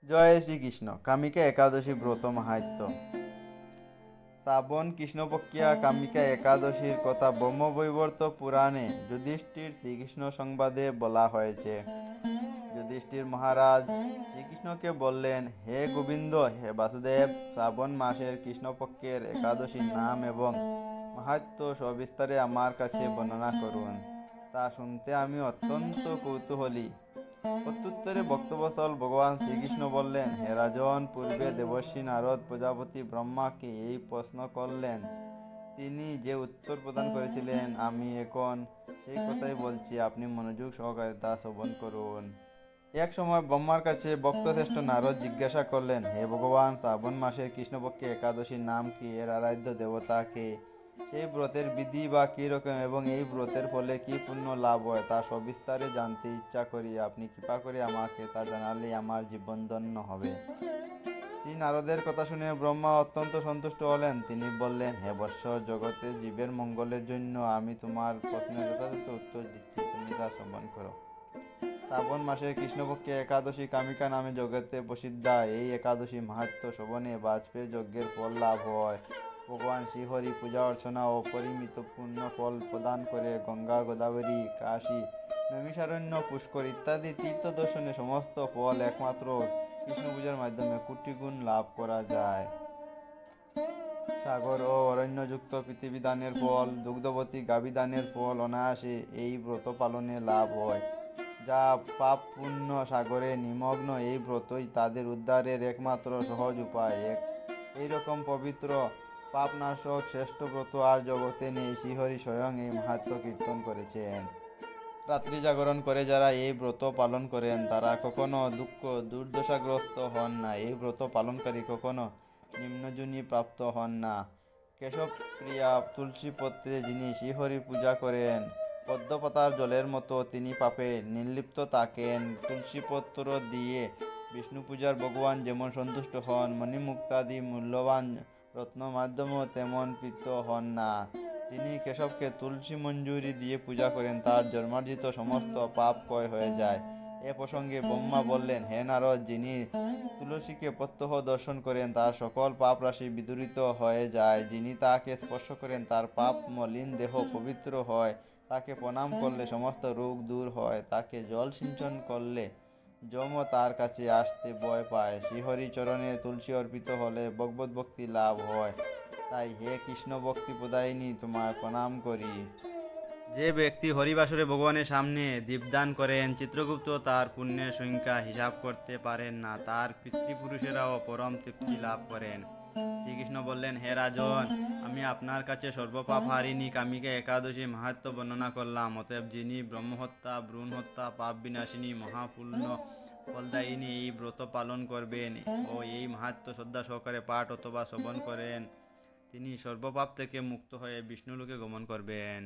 জয় শ্রীকৃষ্ণ। কামিকা একাদশী ব্রত মাহাত্ম্য। শ্রাবণ কৃষ্ণপক্ষিয়া কামিকা একাদশীর কথা ব্রহ্মবৈবর্ত পুরাণে যুধিষ্ঠির শ্রীকৃষ্ণ সংবাদে বলা হয়েছে। যুধিষ্ঠির মহারাজ শ্রীকৃষ্ণকে বললেন, হে গোবিন্দ, হে বাসুদেব, শ্রাবণ মাসের কৃষ্ণপক্ষের একাদশীর নাম এবং মাহাত্ম্য সবিস্তারে আমার কাছে বর্ণনা করুন। তা শুনতে আমি অত্যন্ত কৌতূহলী। প্রত্যুত্তরে ভক্তবৎসল ভগবান শ্রীকৃষ্ণ বললেন, হে রাজন, পূর্বে দেবর্ষি নারদ প্রজাপতি ব্রহ্মাকে এই প্রশ্ন করলেন। তিনি যে উত্তর প্রদান করেছিলেন, আমি এখন সেই কথাই বলছি। আপনি মনোযোগ সহকারে তা শ্রবণ করুন। এক সময় ব্রহ্মার কাছে ভক্তশ্রেষ্ঠ নারদ জিজ্ঞাসা করলেন, হে ভগবান, শ্রাবণ মাসের কৃষ্ণপক্ষে একাদশীর নাম কি? এর আরাধ্য দেবতা কে? সেই ব্রতের বিধি বা কী রকম এবং এই ব্রতের ফলে কি পুণ্য লাভ হয় তা সবিস্তারে জানতে ইচ্ছা করি। আপনি কৃপা করে আমাকে তা জানালেই আমার জীবন ধন্য হবে। শ্রী নারদের কথা শুনে ব্রহ্মা অত্যন্ত সন্তুষ্ট হলেন। তিনি বললেন, হে বৎস, জগতে জীবের মঙ্গলের জন্য আমি তোমার প্রশ্নের যথাযথ উত্তর দিচ্ছি, তুমি তা শ্রবণ করো। শ্রাবণ মাসের কৃষ্ণপক্ষে একাদশী কামিকা নামে জগতে প্রসিদ্ধা। এই একাদশী মাহাত্ম্য শ্রবণে বাজপেয়ী যজ্ঞের ফল লাভ হয়। ভগবান শ্রীহরি পূজা অর্চনা ও পরিমিত পূর্ণ ফল প্রদান করে। গঙ্গা, গোদাবরী, কাশী, নৈমিষারণ্য, পুষ্কর ইত্যাদি তীর্থ দর্শনে সমস্ত ফল একমাত্র কৃষ্ণ পূজার মাধ্যমে কোটিগুণ লাভ করা যায়। সাগর ও অরণ্যযুক্ত পৃথিবী দানের ফল, দুগ্ধবতী গাভী দানের ফল অনায়াসে এই ব্রত পালনে লাভ হয়। যা পাপ পুণ্য সাগরে নিমগ্ন, এই ব্রতই তাদের উদ্ধারের একমাত্র সহজ উপায়। এইরকম পবিত্র পাপনাশক শ্রেষ্ঠ ব্রত আর জগতে নেই। শ্রীহরি স্বয়ং এই মাহাত্ম্য কীর্তন করেছেন। রাত্রি জাগরণ করে যারা এই ব্রত পালন করেন তারা কখনো দুঃখ দুর্দশাগ্রস্ত হন না। এই ব্রত পালনকারী কখনো নিম্নজনী প্রাপ্ত হন না। কেশব প্রিয়া তুলসী পত্রে যিনি শ্রীহরির পূজা করেন, পদ্মপাতার জলের মতো তিনি পাপে নির্লিপ্ত থাকেন। তুলসীপত্র দিয়ে বিষ্ণু পূজার ভগবান যেমন সন্তুষ্ট হন, মণিমুক্তাদি মূল্যবান রত্ন মাধ্যমেও তেমন প্রীত হন না। যিনি কেশবকে তুলসী মঞ্জুরি দিয়ে পূজা করেন তার জন্মার্জিত সমস্ত পাপ ক্ষয় হয়ে যায়। এ প্রসঙ্গে ব্রহ্মা বললেন, হে নারদ, যিনি তুলসীকে প্রত্যহ দর্শন করেন তার সকল পাপ রাশি বিদূরিত হয়ে যায়। যিনি তাকে স্পর্শ করেন তার পাপ মলিন দেহ পবিত্র হয়। তাকে প্রণাম করলে সমস্ত রোগ দূর হয়। তাকে জল সিঞ্চন করলে যমও তার কাছে আসতে ভয় পায়। শ্রীহরি চরণে তুলসী অর্পিত হলে ভগবত ভক্তি লাভ হয়। তাই হে কৃষ্ণ ভক্তি প্রদায়িনী, তোমায় প্রণাম করি। যে ব্যক্তি হরিবাসরে ভগবানের সামনে দীপদান করেন, চিত্রগুপ্ত তার পুণ্যের সংখ্যা হিসাব করতে পারেন না। তার পিতৃপুরুষেরাও পরম তৃপ্তি লাভ করেন। শ্রীকৃষ্ণ বললেন, হে রাজন, আমি আপনার কাছে সর্বপাপ হারিণী কামিকা একাদশী মাহাত্ম্য বর্ণনা করলাম। অতএব যিনি ব্রহ্মহত্যা, ভ্রূণ হত্যা, পাপ বিনাশিনী, মহাপুণ্য ফলদায়িনী এই ব্রত পালন করবেন ও এই মাহাত্ম্য শ্রদ্ধা সহকারে পাঠ অথবা শ্রবণ করেন, তিনি সর্বপাপ থেকে মুক্ত হয়ে বিষ্ণুলোকে গমন করবেন।